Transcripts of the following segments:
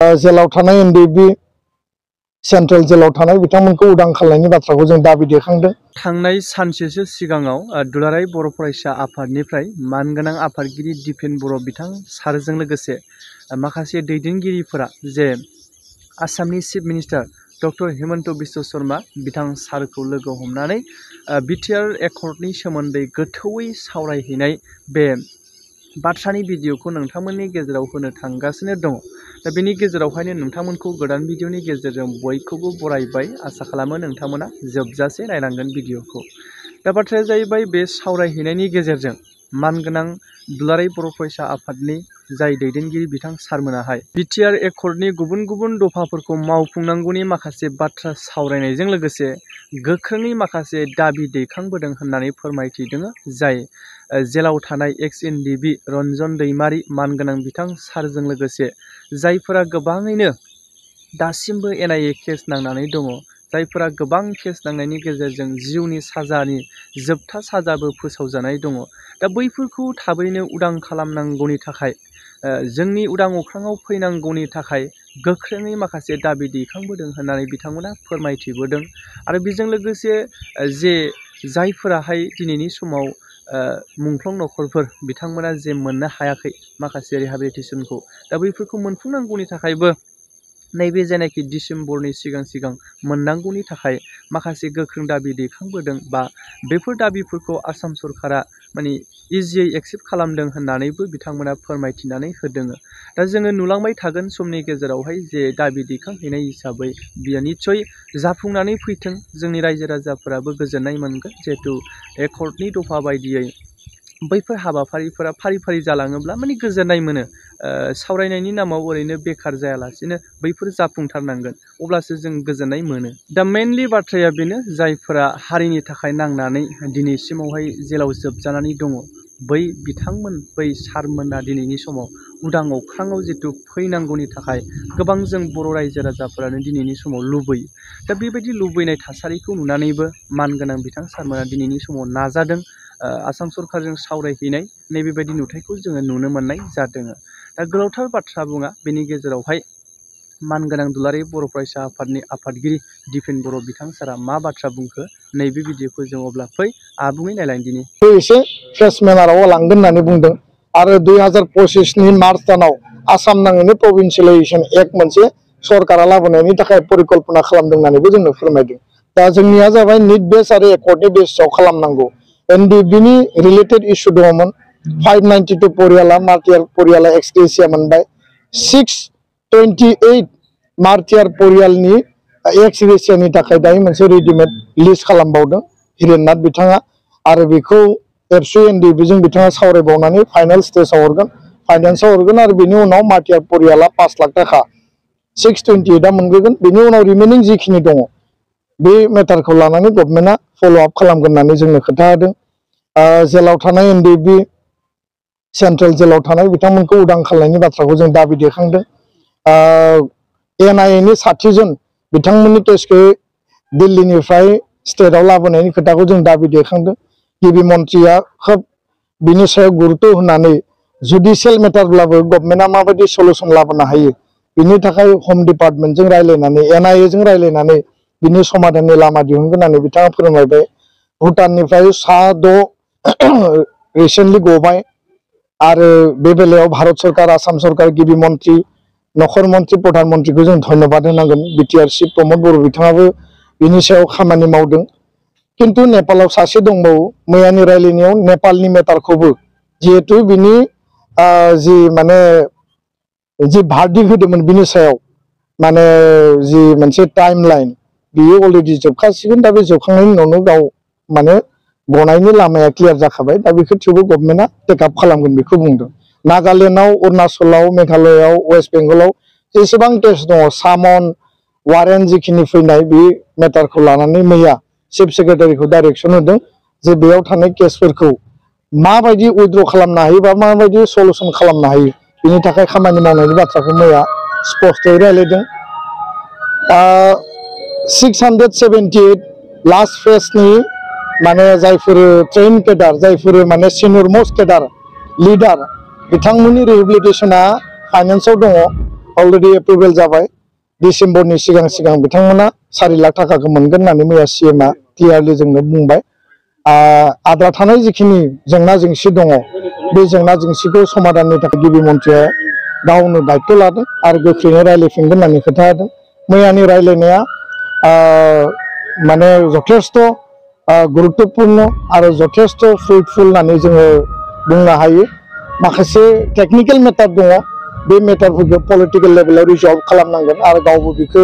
जेलाव थानाय NDFB central जेलाव थानाय बिथांमोनखौ उदां खालामनायनि बाथ्राखौ जों दाबि दैखांदों। थांनाय सानसेसो सिगाङाव दुलाराय बर' फरायसा आफादनिफ्राय मानगोनां आफादगिरि दिपेन बर' बिथां सारजों लोगोसे माखासे दैदेनगिरिफोरा जे आसामनि chief minister doctor Himanta Biswa Sharma बिथां सारखौ लोगो हमनानै बिटिआर एकर्डनि सोमोन्दै गोथौयै सावरायहैनाय बे बाथ्रानि भिडिअखौ नोंथांमोननि गेजेराव होनो थांगासिनो दङ। दा बेनि गेजेरावहायनो नोंथांमोनखौ गोदान भिडिअनि गेजेरजों बयखौबो बरायबाय। आसा खालामो नोंथांमोना जोबजासे नायनांगोन भिडिअखौ। दा बाथ्राया जाहैबाय बे सावरायहैनायनि गेजेरजों मानगोनां दुलाराय बर' फरायसा आफादनि जाय दैदेनगिरि बिथां सारमोनाहाय बिटिआर एकर्डनि गुबुन गुबुन दफाफोरखौ मावफुंनांगौनि माखासे बाथ्रा सावरायनायजों लोगोसे गोख्रोङै माखासे दाबि दैखांबोदों होननानै फोरमायथिदों। जाय जेलाव थानाय एक्स एनडिएफबि रन्जन दैमारि मानगोनां बिथां सारजों लोगोसे जायफोरा गोबाङैनो दासिमबो एनआइए केस नांनानै दङ, जायफोरा गोबां केस नांनायनि गेजेरजों जिउनि साजानि जोबथा साजाबो फोसावजानाय दङ। दा बैफोरखौ थाबैनो उदां खालामनांगौनि थाखाय जोंनि उदां अख्राङाव फैनांगौनि थाखाय गोख्रोङै माखासे दाबि दैखांबोदों होननानै बिथांमोना फोरमायथिबोदों। आरो बेजों लोगोसे जे जायफोराहाय दिनैनि समाव मुंख्लं नखरफोर बिथांमोना जे मोननो हायाखै माखासे रिहाबिलिटेसनखौ, दा बैफोरखौ मोनफुंनांगौनि थाखायबो नैबे जेनाखि डिसेम्बरनि सिगां मोननांगौनि थाखाय माखासे गोख्रों दाबि दैखांबोदों बा बेफोर दाबिफोरखौ आसाम सरकारा माने इजियै एक्सेप्ट खालामदों होननानैबो बिथांमोना फोरमायथिनानै होदों। दा जोङो नुलांबाय थागोन समनि गेजेरावहाय जे दाबि दैखांहैनाय हिसाबै बियो निस्सय जाफुंनानै फैथों। जोंनि रायजो राजाफोराबो गोजोननाय मोनगोन जिहेथु एकर्डनि दफा बायदियै बैफोर हाबाफारिफोरा फारि फारि जालाङोब्ला माने गोजोननाय मोनो। सावरायनायनि नामाव ओरैनो बेखार जायालासिनो बैफोर जाफुंथारनांगोन, अब्लासो जों गोजोननाय मोनो। दा मेनलि बाथ्राया बेनो, जायफोरा हारिनि थाखाय नांनानै दिनैसिमावहाय जेलाव जोबजानानै दङ, बै बिथांमोन बै सारमोना दिनैनि समाव उदां अख्राङाव जितु फैनांगौनि थाखाय गोबां जों बर' रायजो राजाफोरानो दिनैनि समाव लुबैयो। दा बेबायदि लुबैनाय थासारिखौ नुनानैबो मानगोनां बिथां सारमोना दिनैनि समाव नाजादों आसाम सरकारजों सावरायहैनाय नैबेबायदि नुथायखौ जोङो नुनो मोननाय जादों। दा गोलावथार बाथ्रा बुङा, बेनि गेजेरावहाय मानगोनां दुलाराय बर' फरायसा आफादनि आफादगिरि दिपेन बर' बिथां सारा मा बाथ्रा बुंखो नैबे भिडिअखौ जों अब्ला फै आबुङै नायलायनि दिनै। एसे फ्रेश मेनाराव लांगोन होननानै बुंदों आरो 2025नि मार्च दानाव आसाम नाङैनो प्रभिन्सियेलाइजेसन एक्ट मोनसे सरकारा लाबोनायनि थाखाय परिकल्पना खालामदों होननानैबो जोंनो फोरमायदों। दा जोंनिया जाबाय निट बेस आरो एकर्डनि बेसआव खालामनांगौ। एनडिएफबिनि रिलेटेड इस्यु दङमोन। 592 परियाला मार्टियार परियाला एक्सग्रेसिया मोनबाय। 628 मार्टियार परियालनि एक्सग्रेसियानि थाखाय दायो मोनसे रेडिमेड लिस्ट खालामबावदों हिरेननाथ बिथाङा, आरो बेखौ एबसु एनडिएफबिजों बिथाङा सावरायबावनानै फाइनाल स्टेजाव हरगोन, फाइनान्सआव हरगोन आरो बेनि उनाव मार्टियार परियाला 5 लाख थाखा 628आ मोनग्रोगोन। बेनि उनाव रिमेनिं जिखिनि दङ बे मेटारखौ लानानै गभर्नमेन्टआ फल' आप खालामगोन होननानै जोंनो खोथा होदों। जेलाव थानाय एनडिएफबि सेन्ट्रेल जेलाव थानाय बिथांमोनखौ उदां खालामनायनि बाथ्राखौ जों दाबि दैखांदों। एनआइएनि 60 जन बिथांमोननि केसखौ दिल्लीनिफ्राय स्टेटआव लाबोनायनि खोथाखौ जों दाबि दैखांदों। गिबि मन्थ्रिया खोब बिनि सायाव गुरुत्व होनानै जुडिसियेल मेटारब्लाबो गभर्नमेन्टआ माबायदि सल्युसन लाबोनो हायो बिनि थाखाय हम डिपार्टमेन्टजों रायज्लायनानै एनआइएजों रायज्लायनानै बिनि समाधाननि लामा दिहुनगोन होननानै बिथाङा फोरमायबाय। भुटाननिफ्राय सा 6 रिसेन्टलि गबाय आरो बे बेलायाव भारत सरकार, आसाम सरकार, गिबि मन्थ्रि, नखर मन्थ्रि, प्रधान मन्थ्रिखौ जों धन्यबाद होनांगोन। बिटिआर चिफ प्रमद बर' बिथाङाबो बिनि सायाव खामानि मावदों। किन्तु नेपालाव सासे दंबावो, मैयानि रायलायनायाव नेपालनि मेटारखौबो जिहेतु बिनि जि भार्डिक्ट होदोंमोन बिनि सायाव माने जि मोनसे टाइम लाइन बियो अलरेडि जोबखासिगोन। दा बे जोबखांनायनि उनावनो गाव माने गनायनि लामाया क्लियार जाखाबाय। दा बेखौ थेवबो गभर्नमेन्टआ टेकआप खालामगोन बेखौ बुंदों। नागालेण्डआव, अरुणाचलाव, मेघालयआव, वेस्ट बेंगलाव जेसेबां केस दङ, सामन वारेन्ट जिखिनि फैनाय बे मेटारखौ लानानै मैया चिफ सेक्रेटारिखौ डाइरेक्सन होदों जे बेयाव थानाय केसफोरखौ माबायदि उइथड्र खालामनो हायो बा माबायदि सल्युसन खालामनो हायो बिनि थाखाय खामानि मावनायनि बाथ्राखौ मैया स्पष्टयै रायलायदों। 678 लास्ट फेजनि माने जायफोर ट्रेन केडार, जायफोर माने सिनियर मोस्ट केडार लिडार बिथांमोननि रिहेबिलिटेसना फाइनान्सआव दङ अलरेडि एप्रुभेल जाबाय डिसेम्बरनि सिगां सिगां बिथांमोना 4 लाख थाखाखौ मोनगोन होननानै मैया सीएमआ क्लियारलि जोंनो बुंबाय आद्रा थानाय जिखिनि जेंना जेंसि दङ बे जेंना जेंसिखौ समाधाननि थाखाय गिबि मन्थ्रिया गावनो दायित्व लादों आरो गोख्रैनो रायलायफिनगोन होननानै खोथा होदों मैयानि रायलायनाया माने जथेस्थ गुरुत्वपूर्ण आरो जथेस्थ फ्रुटफुल होननानै जोङो बुंनो हायो माखासे टेक्निकेल मेटार दङ बे मेटारफोरखौ पलिटिकेल लेभेलाव रिजल्व खालामनांगोन आरो गावबो बेखौ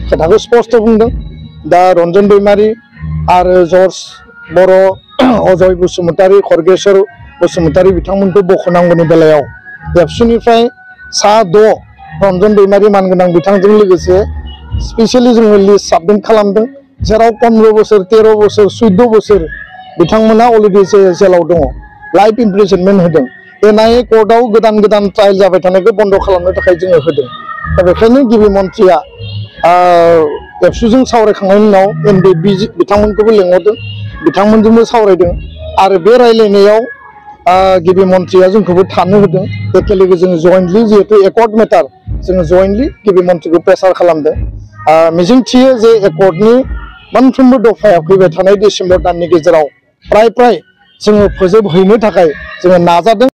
खोथाखौ स्पष्ट बुंदों दा रन्जन दैमारि आरो जर्ज बर' अजय बसुमतारी खरगेश्वर बसुमतारी बिथांमोनखौ बख'नांगौनि बेलायाव एबसुनिफ्राय सा 6 रन्जन दैमारि मानगोनां बिथांजों लोगोसे स्पेसियेलि जोङो लिस्ट साबमिट खालामदों जेराव 15 बोसोर 13 बोसोर 14 बोसोर बिथांमोना अलरेडि जेलाव दङ लाइफ इमप्रिजनमेन्ट होदों एनआईए कर्टआव गोदान गोदान ट्रायल जाबाय थानायखौ बन्द खालामनो थाखाय जोङो होदों दा बेखायनो गिबि मन्थ्रिया एबसुजों सावरायखांनायनि उनाव एनडिएफबि बिथांमोनखौबो लेंहरदों बिथांमोनजोंबो सावरायदों आरो बे रायलायनायाव गिबि मन्थ्रिया जोंखौबो थानो होदों एखेलोगो जोङो जयेन्टलि जिहेतु एकर्ड मेटार जोङो जयेन्टलि गिबि मन्थ्रिखौ प्रेसार खालामदों मिजिंथियो जे एकर्डनि मोनफ्रोमबो दफाया फैबाय थानाय डिसेम्बर दाननि गेजेराव प्राय जोङो फोजोबहैनो थाखाय जोङो नाजादों।